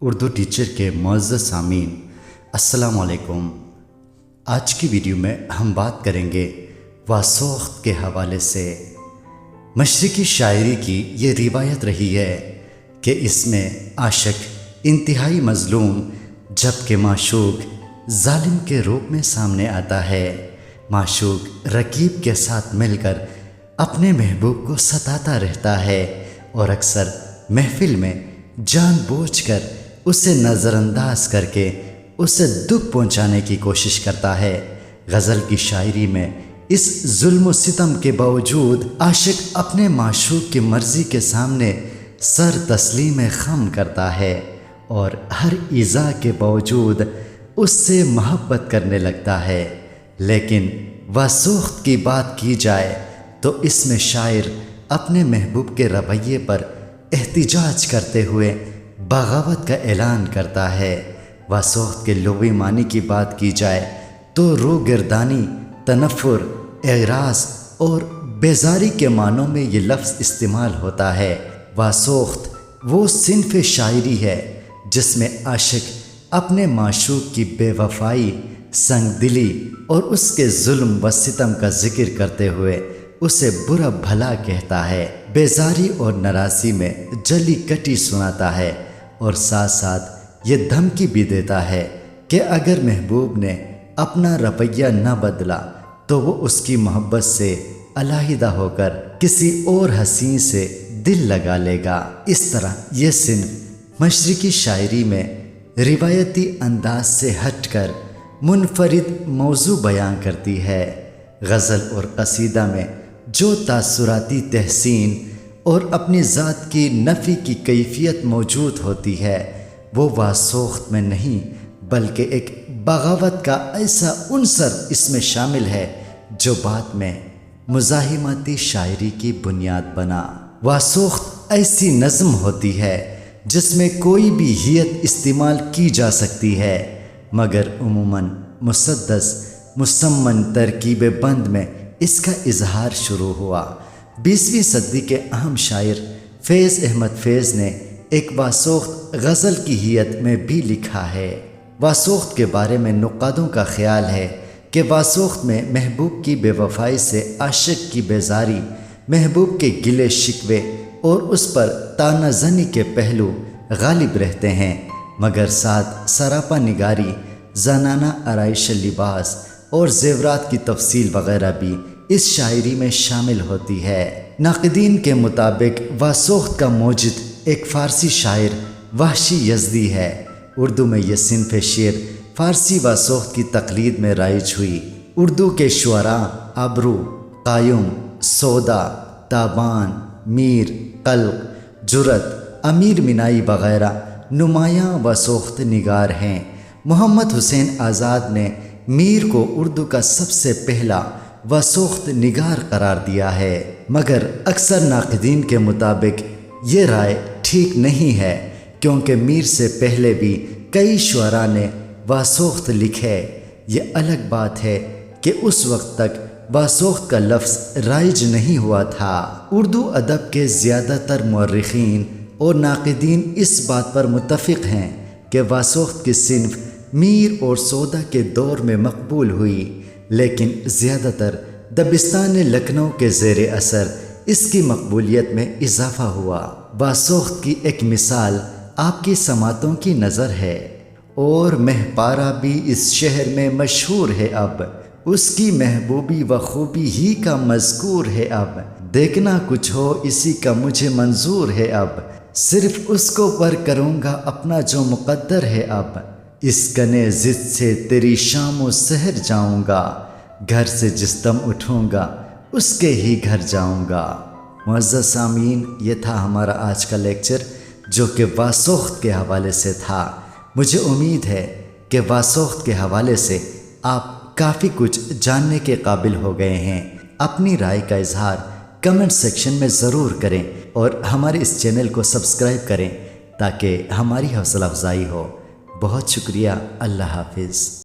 Urdu teacher کے معزز سامعین، السلام علیکم۔ آج کی ویڈیو میں ہم بات کریں گے واسوخت کے حوالے سے۔ مشرقی شاعری کی یہ روایت رہی ہے کہ اس میں عاشق انتہائی مظلوم جبکہ معشوق ظالم کے روپ میں سامنے آتا ہے۔ معشوق رقیب کے ساتھ مل کر اپنے محبوب کو ستاتا رہتا ہے اور اکثر محفل میں جان بوجھ کر اسے نظر انداز کر کے اسے دکھ پہنچانے کی کوشش کرتا ہے۔ غزل کی شاعری میں اس ظلم و ستم کے باوجود عاشق اپنے معشوق کی مرضی کے سامنے سر تسلیم خم کرتا ہے اور ہر ایذا کے باوجود اس سے محبت کرنے لگتا ہے۔ لیکن واسوخت کی بات کی جائے تو اس میں شاعر اپنے محبوب کے رویے پر احتجاج کرتے ہوئے بغاوت کا اعلان کرتا ہے۔ واسوخت کے لغوی معنی کی بات کی جائے تو روگردانی، تنفر، اعراض اور بیزاری کے معنوں میں یہ لفظ استعمال ہوتا ہے۔ واسوخت وہ صنف شاعری ہے جس میں عاشق اپنے معشوق کی بے وفائی، سنگ دلی اور اس کے ظلم و ستم کا ذکر کرتے ہوئے اسے برا بھلا کہتا ہے، بیزاری اور ناراضی میں جلی کٹی سناتا ہے اور ساتھ ساتھ یہ دھمکی بھی دیتا ہے کہ اگر محبوب نے اپنا رویہ نہ بدلا تو وہ اس کی محبت سے علیحدہ ہو کر کسی اور حسین سے دل لگا لے گا۔ اس طرح یہ صنف مشرقی شاعری میں روایتی انداز سے ہٹ کر منفرد موضوع بیان کرتی ہے۔ غزل اور قصیدہ میں جو تاثراتی تحسین اور اپنی ذات کی نفی کی کیفیت موجود ہوتی ہے وہ واسوخت میں نہیں بلکہ ایک بغاوت کا ایسا عنصر اس میں شامل ہے جو بعد میں مزاحمتی شاعری کی بنیاد بنا۔ واسوخت ایسی نظم ہوتی ہے جس میں کوئی بھی ہیئت استعمال کی جا سکتی ہے مگر عموماً مسدس مسمن ترکیب بند میں اس کا اظہار شروع ہوا۔ 20ویں صدی کے اہم شاعر فیض احمد فیض نے ایک واسوخت غزل کی ہیئت میں بھی لکھا ہے۔ واسوخت کے بارے میں نقادوں کا خیال ہے کہ واسوخت میں محبوب کی بے وفائی سے عاشق کی بیزاری، محبوب کے گلے شکوے اور اس پر طعنہ زنی کے پہلو غالب رہتے ہیں، مگر ساتھ سراپا نگاری، زنانہ آرائش لباس اور زیورات کی تفصیل وغیرہ بھی اس شاعری میں شامل ہوتی ہے۔ ناقدین کے مطابق واسوخت کا موجد ایک فارسی شاعر وحشی یزدی ہے۔ اردو میں یہ صنف شعر فارسی واسوخت کی تقلید میں رائج ہوئی۔ اردو کے شعراء ابرو، قیوم، سودا، تابان، میر، قلق، جرأت، امیر مینائی وغیرہ نمایاں واسوخت نگار ہیں۔ محمد حسین آزاد نے میر کو اردو کا سب سے پہلا واسوخت نگار قرار دیا ہے، مگر اکثر ناقدین کے مطابق یہ رائے ٹھیک نہیں ہے کیونکہ میر سے پہلے بھی کئی شعراء نے واسوخت لکھے۔ یہ الگ بات ہے کہ اس وقت تک واسوخت کا لفظ رائج نہیں ہوا تھا۔ اردو ادب کے زیادہ تر مورخین اور ناقدین اس بات پر متفق ہیں کہ واسوخت کی صنف میر اور سودا کے دور میں مقبول ہوئی، لیکن زیادہ تر دبستان لکھنؤ کے زیر اثر اس کی مقبولیت میں اضافہ ہوا۔ واسوخت کی ایک مثال آپ کی سماعتوں کی نظر ہے۔ اور مہ پارا بھی اس شہر میں مشہور ہے اب، اس کی محبوبی و خوبی ہی کا مذکور ہے اب، دیکھنا کچھ ہو اسی کا مجھے منظور ہے اب، صرف اس کو پر کروں گا اپنا جو مقدر ہے اب، اس کنے ضد سے تیری شام و سحر جاؤں گا، گھر سے جس دم اٹھوں گا اس کے ہی گھر جاؤں گا۔ معزز سامعین، یہ تھا ہمارا آج کا لیکچر جو کہ واسوخت کے حوالے سے تھا۔ مجھے امید ہے کہ واسوخت کے حوالے سے آپ کافی کچھ جاننے کے قابل ہو گئے ہیں۔ اپنی رائے کا اظہار کمنٹ سیکشن میں ضرور کریں اور ہمارے اس چینل کو سبسکرائب کریں تاکہ ہماری حوصلہ افزائی ہو۔ بہت شکریہ۔ اللہ حافظ۔